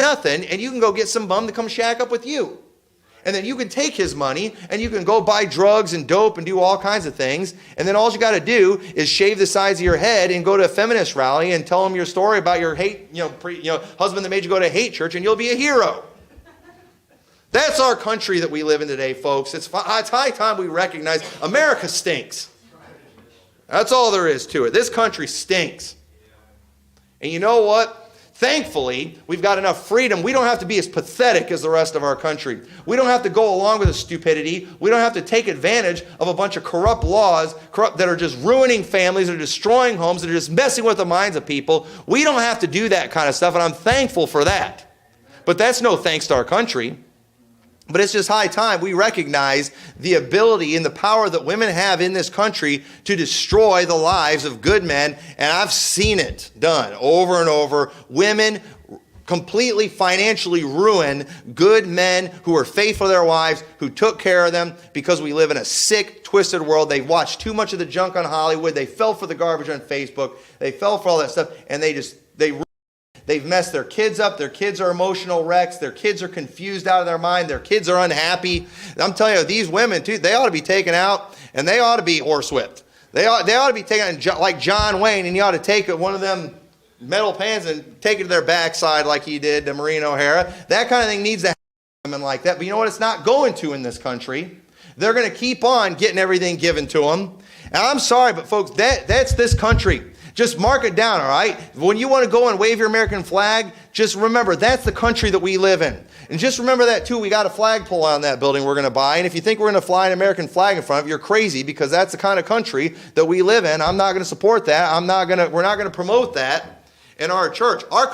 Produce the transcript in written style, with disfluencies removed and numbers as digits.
nothing, and you can go get some bum to come shack up with you. And then you can take his money, and you can go buy drugs and dope and do all kinds of things. And then all you got to do is shave the sides of your head and go to a feminist rally and tell them your story about your hate, husband that made you go to hate church, and you'll be a hero. That's our country that we live in today, folks. It's high time we recognize America stinks. That's all there is to it. This country stinks. And you know what? Thankfully, we've got enough freedom. We don't have to be as pathetic as the rest of our country. We don't have to go along with the stupidity. We don't have to take advantage of a bunch of corrupt laws that are just ruining families, that are destroying homes, that are just messing with the minds of people. We don't have to do that kind of stuff, and I'm thankful for that. But that's no thanks to our country. But it's just high time we recognize the ability and the power that women have in this country to destroy the lives of good men. And I've seen it done over and over. Women completely financially ruin good men who are faithful to their wives, who took care of them, because we live in a sick, twisted world. They've watched too much of the junk on Hollywood. They fell for the garbage on Facebook. They fell for all that stuff. And they've messed their kids up. Their kids are emotional wrecks. Their kids are confused out of their mind. Their kids are unhappy. I'm telling you, these women, too, they ought to be taken out, and they ought to be horsewhipped. They ought to be taken out like John Wayne, and you ought to take one of them metal pans and take it to their backside like he did to Maureen O'Hara. That kind of thing needs to happen to women like that. But you know what? It's not going to in this country. They're going to keep on getting everything given to them. And I'm sorry, but folks, that's this country. Just mark it down, all right? When you want to go and wave your American flag, just remember that's the country that we live in. And just remember that, too. We got a flagpole on that building we're going to buy. And if you think we're going to fly an American flag in front of it, you're crazy, because that's the kind of country that we live in. I'm not going to support that. We're not going to promote that in our church. Our